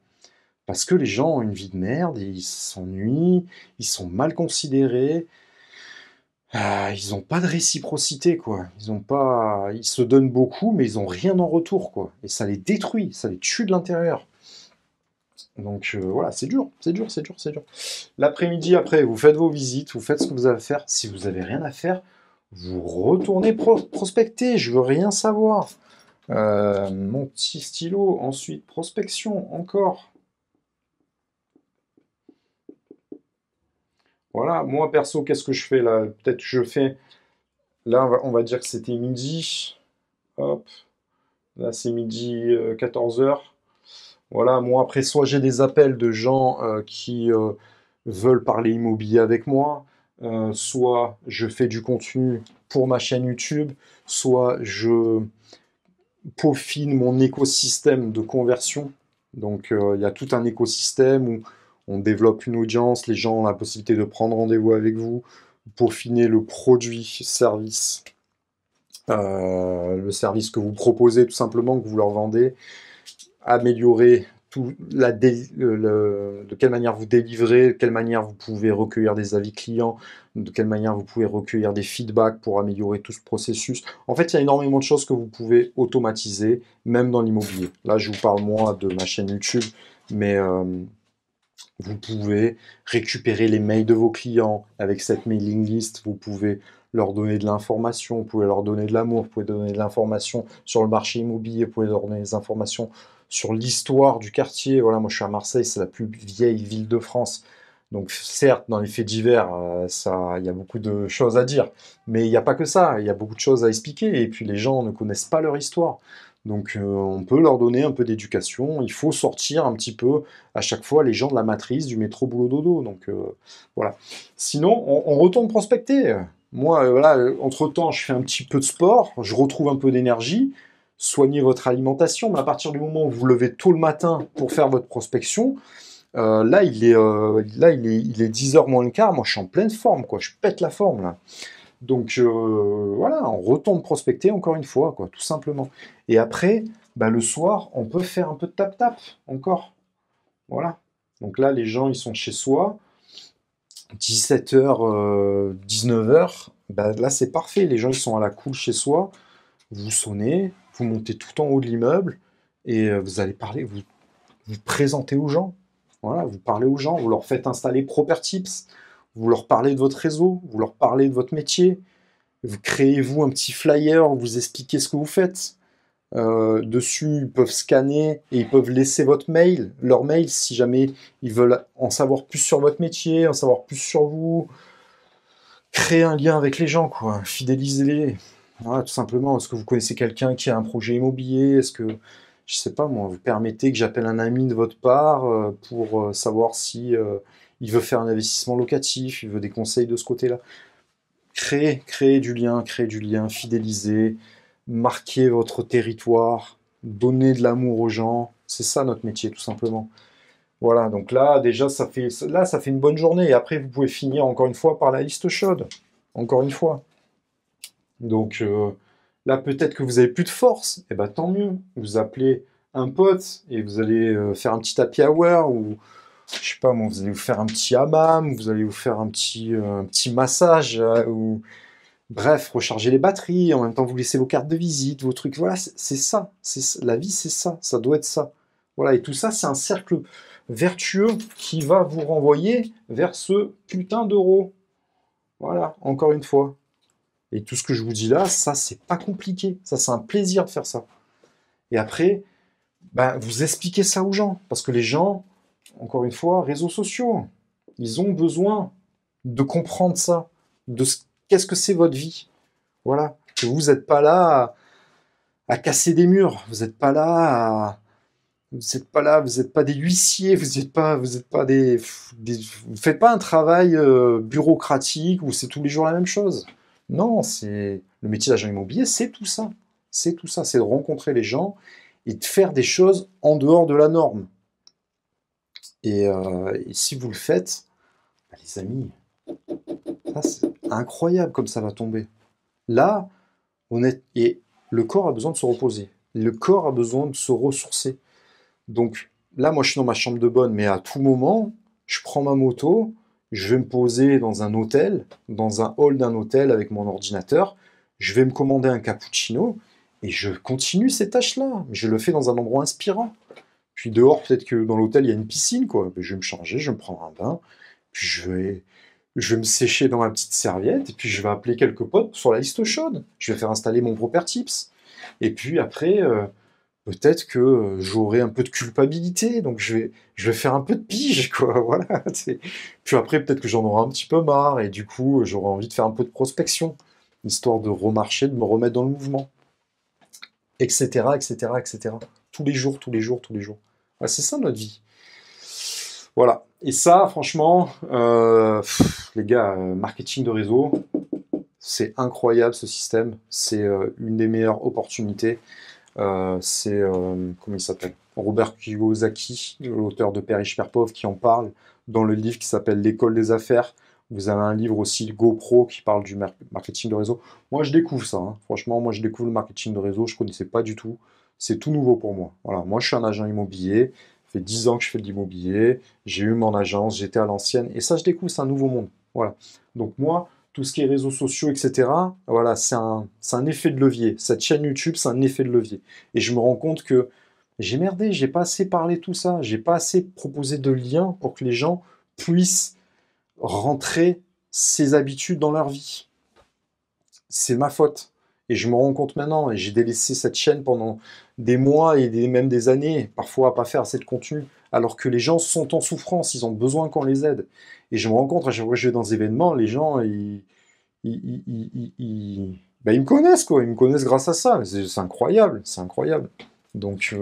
Parce que les gens ont une vie de merde, ils s'ennuient, ils sont mal considérés, ils n'ont pas de réciprocité, quoi. Ils se donnent beaucoup, mais ils n'ont rien en retour, quoi. Et ça les détruit, ça les tue de l'intérieur. Donc voilà, c'est dur, c'est dur, c'est dur, c'est dur. L'après-midi, après, vous faites vos visites, vous faites ce que vous avez à faire. Si vous n'avez rien à faire, vous retournez prospecter, je veux rien savoir. Mon petit stylo, ensuite prospection, encore. Voilà, moi perso, qu'est-ce que je fais là? Peut-être que je fais. Là, on va dire que c'était midi. Hop, là c'est midi 14h. Voilà, moi après, soit j'ai des appels de gens qui veulent parler immobilier avec moi, soit je fais du contenu pour ma chaîne YouTube, soit je peaufine mon écosystème de conversion. Donc il y a tout un écosystème où on développe une audience, les gens ont la possibilité de prendre rendez-vous avec vous, peaufiner le produit, service, le service que vous proposez tout simplement, que vous leur vendez, améliorer de quelle manière vous délivrez, de quelle manière vous pouvez recueillir des avis clients, de quelle manière vous pouvez recueillir des feedbacks pour améliorer tout ce processus. En fait, il y a énormément de choses que vous pouvez automatiser, même dans l'immobilier. Là, je vous parle moi de ma chaîne YouTube, mais vous pouvez récupérer les mails de vos clients avec cette mailing list, vous pouvez leur donner de l'information, vous pouvez leur donner de l'amour, vous pouvez donner de l'information sur le marché immobilier, vous pouvez leur donner des informations sur l'histoire du quartier. Voilà, moi je suis à Marseille, c'est la plus vieille ville de France. Donc certes, dans les faits divers, il y a beaucoup de choses à dire, mais il n'y a pas que ça, il y a beaucoup de choses à expliquer, et puis les gens ne connaissent pas leur histoire. Donc on peut leur donner un peu d'éducation. Il faut sortir un petit peu à chaque fois les gens de la matrice du métro boulot dodo. Donc voilà. Sinon, on retourne prospecter. Moi, voilà, entre-temps, je fais un petit peu de sport, je retrouve un peu d'énergie. Soignez votre alimentation, mais à partir du moment où vous vous levez tôt le matin pour faire votre prospection, il est 10 h moins le quart. Moi, je suis en pleine forme, quoi. Je pète la forme, là. Donc voilà, on retourne prospecter encore une fois, quoi, tout simplement. Et après, bah, le soir, on peut faire un peu de tap-tap encore. Voilà. Donc là, les gens, ils sont chez soi, 17 h, 19 h. Bah, là, c'est parfait. Les gens, ils sont à la cool chez soi. Vous sonnez, vous montez tout en haut de l'immeuble et vous allez parler, vous présentez aux gens. Voilà, vous parlez aux gens, vous leur faites installer Propertips, vous leur parlez de votre réseau, vous leur parlez de votre métier. Vous créez-vous un petit flyer, vous expliquez ce que vous faites. Dessus, ils peuvent scanner et ils peuvent laisser votre mail, leur mail, si jamais ils veulent en savoir plus sur votre métier, en savoir plus sur vous. Créer un lien avec les gens, quoi. Fidélisez-les. Voilà, tout simplement. Est-ce que vous connaissez quelqu'un qui a un projet immobilier? Est-ce que, je sais pas moi, vous permettez que j'appelle un ami de votre part pour savoir si il veut faire un investissement locatif, il veut des conseils de ce côté-là. Créer du lien, fidéliser, marquer votre territoire, donner de l'amour aux gens. C'est ça notre métier, tout simplement. Voilà, donc là, déjà, ça fait une bonne journée. Et après, vous pouvez finir encore une fois par la liste chaude. Encore une fois. Donc là, peut-être que vous avez plus de force. Et ben tant mieux. Vous appelez un pote et vous allez faire un petit happy hour ou je sais pas moi, vous allez vous faire un petit hammam, vous allez vous faire un petit massage ou bref, recharger les batteries, en même temps vous laissez vos cartes de visite, vos trucs. Voilà, c'est ça. La vie, c'est ça. Ça doit être ça. Voilà, et tout ça, c'est un cercle vertueux qui va vous renvoyer vers ce putain d'euro. Voilà, encore une fois. Et tout ce que je vous dis là, ça, c'est pas compliqué. Ça, c'est un plaisir de faire ça. Et après, ben, vous expliquez ça aux gens. Parce que les gens, encore une fois, réseaux sociaux, ils ont besoin de comprendre ça. Qu'est-ce que c'est votre vie. Voilà. Que vous n'êtes pas là à casser des murs. Vous n'êtes pas là à... Vous n'êtes pas là, vous n'êtes pas des huissiers, vous êtes pas vous faites pas un travail bureaucratique où c'est tous les jours la même chose. Non, c'est le métier d'agent immobilier, c'est tout ça. C'est tout ça, c'est de rencontrer les gens et de faire des choses en dehors de la norme. Et si vous le faites, bah, les amis, ça, c'est incroyable comme ça va tomber. Là, et le corps a besoin de se reposer. Le corps a besoin de se ressourcer. Donc là, moi, je suis dans ma chambre de bonne, mais à tout moment, je prends ma moto, je vais me poser dans un hôtel, dans un hall d'un hôtel avec mon ordinateur, je vais me commander un cappuccino et je continue ces tâches-là. Je le fais dans un endroit inspirant. Puis dehors, peut-être que dans l'hôtel, il y a une piscine, quoi. Je vais me changer, je vais me prendre un bain, puis je vais me sécher dans ma petite serviette, et puis je vais appeler quelques potes sur la liste chaude. Je vais faire installer mon Propertips. Et puis après, peut-être que j'aurai un peu de culpabilité, donc je vais faire un peu de pige, quoi, voilà. Puis après, peut-être que j'en aurai un petit peu marre, et du coup, j'aurai envie de faire un peu de prospection, histoire de remarcher, de me remettre dans le mouvement, etc., etc., etc. Tous les jours, tous les jours, tous les jours. Ouais, c'est ça notre vie. Voilà. Et ça, franchement, les gars, marketing de réseau, c'est incroyable ce système. C'est une des meilleures opportunités. Comment il s'appelle? Robert Kiyosaki, l'auteur de Père riche, Père pauvre, qui en parle dans le livre qui s'appelle L'école des affaires. Vous avez un livre aussi, GoPro, qui parle du marketing de réseau. Moi, je découvre ça, hein. Franchement, moi, je découvre le marketing de réseau. Je ne connaissais pas du tout. C'est tout nouveau pour moi. Voilà. Moi, je suis un agent immobilier. Ça fait 10 ans que je fais de l'immobilier. J'ai eu mon agence, j'étais à l'ancienne. Et ça, je découvre, c'est un nouveau monde. Voilà. Donc, moi, tout ce qui est réseaux sociaux, etc., voilà, c'est un effet de levier. Cette chaîne YouTube, c'est un effet de levier. Et je me rends compte que j'ai merdé, j'ai pas assez parlé de tout ça, j'ai pas assez proposé de liens pour que les gens puissent rentrer ces habitudes dans leur vie. C'est ma faute. Et je me rends compte maintenant, et j'ai délaissé cette chaîne pendant des mois et même des années, parfois à pas faire assez de contenu, alors que les gens sont en souffrance, ils ont besoin qu'on les aide. Et je me rends compte, à chaque fois que je vais dans des événements, les gens, Ben, ils me connaissent, quoi. Ils me connaissent grâce à ça. C'est incroyable, c'est incroyable. Donc,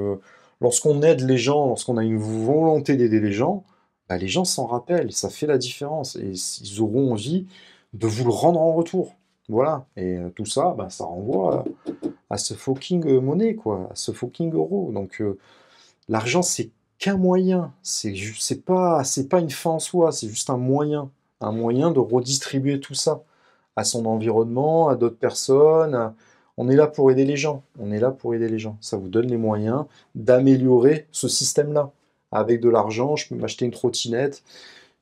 lorsqu'on aide les gens, lorsqu'on a une volonté d'aider les gens s'en rappellent. Ça fait la différence. Et ils auront envie de vous le rendre en retour. Voilà. Et tout ça, ben, ça renvoie à ce fucking monnaie, quoi. À ce fucking euro. Donc, l'argent, c'est qu'un moyen. C'est pas une fin en soi. C'est juste un moyen. Un moyen de redistribuer tout ça à son environnement, à d'autres personnes. On est là pour aider les gens. On est là pour aider les gens. Ça vous donne les moyens d'améliorer ce système-là. Avec de l'argent, je peux m'acheter une trottinette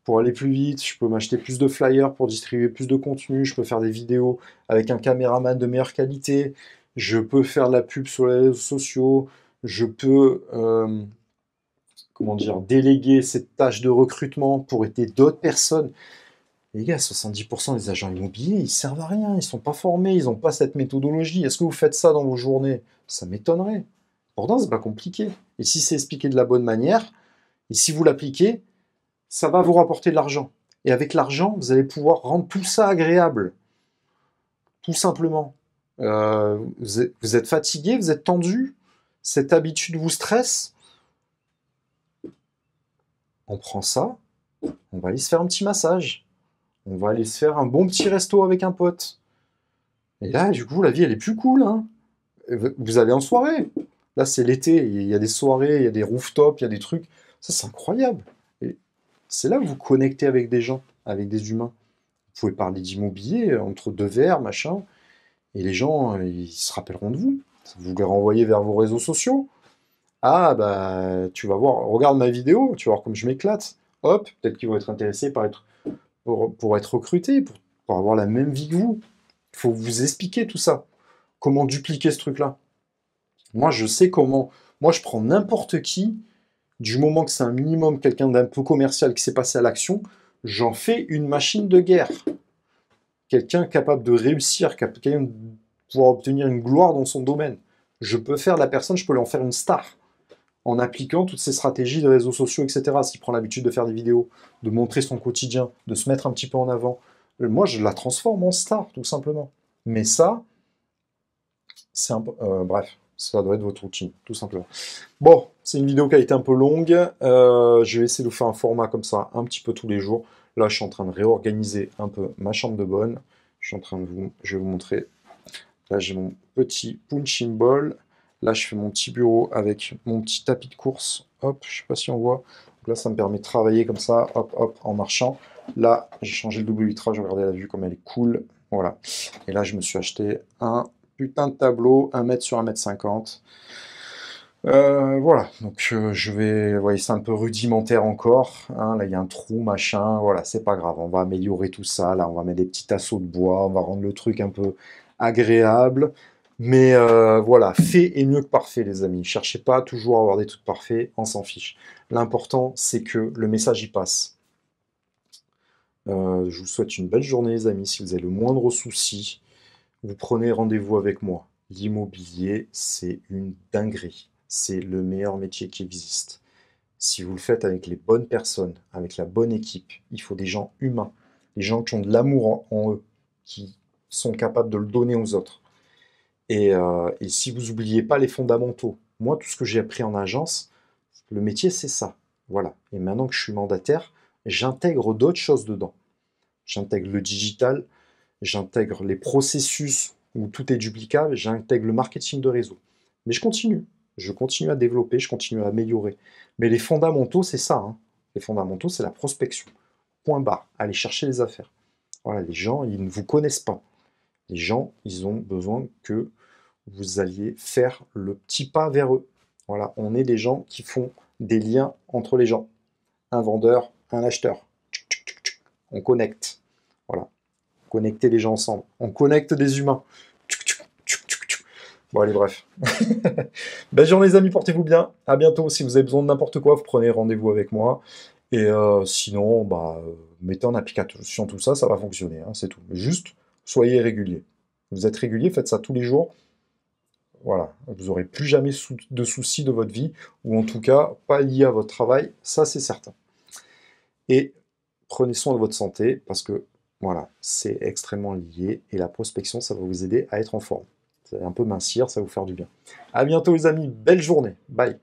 pour aller plus vite, je peux m'acheter plus de flyers pour distribuer plus de contenu, je peux faire des vidéos avec un caméraman de meilleure qualité, je peux faire de la pub sur les réseaux sociaux, je peux comment dire, déléguer cette tâche de recrutement pour aider d'autres personnes. Les gars, 70% des agents immobiliers, ils servent à rien, ils sont pas formés, ils n'ont pas cette méthodologie. Est-ce que vous faites ça dans vos journées? Ça m'étonnerait. Pourtant, c'est pas compliqué. Et si c'est expliqué de la bonne manière, et si vous l'appliquez, ça va vous rapporter de l'argent. Et avec l'argent, vous allez pouvoir rendre tout ça agréable. Tout simplement. Vous êtes fatigué, vous êtes tendu, cette habitude vous stresse. On prend ça, on va aller se faire un petit massage. On va aller se faire un bon petit resto avec un pote. Et là, du coup, la vie, elle est plus cool. Hein. Vous allez en soirée. Là, c'est l'été. Il y a des soirées, il y a des rooftops, il y a des trucs. Ça, c'est incroyable. Et c'est là que vous connectez avec des gens, avec des humains. Vous pouvez parler d'immobilier entre deux verres, machin. Et les gens, ils se rappelleront de vous. Vous les renvoyez vers vos réseaux sociaux. Ah, bah, tu vas voir, regarde ma vidéo, tu vas voir comme je m'éclate. Hop, peut-être qu'ils vont être intéressés pour être recrutés, pour avoir la même vie que vous. Il faut vous expliquer tout ça. Comment dupliquer ce truc-là. Moi, je sais comment. Moi, je prends n'importe qui, du moment que c'est un minimum quelqu'un d'un peu commercial qui s'est passé à l'action, j'en fais une machine de guerre. Quelqu'un capable de réussir, quelqu'un de pouvoir obtenir une gloire dans son domaine. Je peux faire la personne, je peux lui en faire une star. En appliquant toutes ces stratégies de réseaux sociaux, etc. S'il prend l'habitude de faire des vidéos, de montrer son quotidien, de se mettre un petit peu en avant, moi, je la transforme en star, tout simplement. Mais ça, c'est un peu... bref, ça doit être votre routine, tout simplement. Bon, c'est une vidéo qui a été un peu longue. Je vais essayer de vous faire un format comme ça, un petit peu tous les jours. Là, je suis en train de réorganiser un peu ma chambre de bonne. Je suis en train de je vais vous montrer. Là, j'ai mon petit punching ball. Là, je fais mon petit bureau avec mon petit tapis de course. Hop, je sais pas si on voit. Donc là, ça me permet de travailler comme ça, hop, hop, en marchant. Là, j'ai changé le double vitrage. Regardez la vue comme elle est cool. Voilà. Et là, je me suis acheté un putain de tableau, 1 mètre sur 1,50 m. Voilà, donc je vais, vous voyez, c'est un peu rudimentaire encore, hein, là il y a un trou, machin, voilà, c'est pas grave, on va améliorer tout ça, là on va mettre des petits tasseaux de bois, on va rendre le truc un peu agréable, mais voilà, fait est mieux que parfait les amis, cherchez pas toujours à avoir des trucs parfaits, on s'en fiche. L'important c'est que le message y passe. Je vous souhaite une belle journée les amis, si vous avez le moindre souci, vous prenez rendez-vous avec moi. L'immobilier, c'est une dinguerie. C'est le meilleur métier qui existe. Si vous le faites avec les bonnes personnes, avec la bonne équipe, il faut des gens humains, des gens qui ont de l'amour en eux, qui sont capables de le donner aux autres. Et si vous n'oubliez pas les fondamentaux, moi, tout ce que j'ai appris en agence, le métier, c'est ça. Voilà. Et maintenant que je suis mandataire, j'intègre d'autres choses dedans. J'intègre le digital, j'intègre les processus où tout est duplicable, j'intègre le marketing de réseau. Mais je continue à développer, je continue à améliorer. Mais les fondamentaux, c'est ça. Hein. Les fondamentaux, c'est la prospection. Point barre. Allez chercher les affaires. Voilà, les gens, ils ne vous connaissent pas. Les gens, ils ont besoin que vous alliez faire le petit pas vers eux. Voilà, on est des gens qui font des liens entre les gens. Un vendeur, un acheteur. On connecte. Voilà. Connecter les gens ensemble. On connecte des humains. Bon, allez, bref. Belle journée, les amis, portez-vous bien. À bientôt. Si vous avez besoin de n'importe quoi, vous prenez rendez-vous avec moi. Et sinon, bah, mettez en application tout ça, ça va fonctionner. Hein, c'est tout. Juste, soyez régulier. Vous êtes régulier, faites ça tous les jours. Voilà. Vous n'aurez plus jamais de soucis de votre vie, ou en tout cas, pas lié à votre travail. Ça, c'est certain. Et prenez soin de votre santé, parce que Voilà, c'est extrêmement lié et la prospection, ça va vous aider à être en forme. Ça va un peu mincir, ça va vous faire du bien. À bientôt les amis, belle journée. Bye.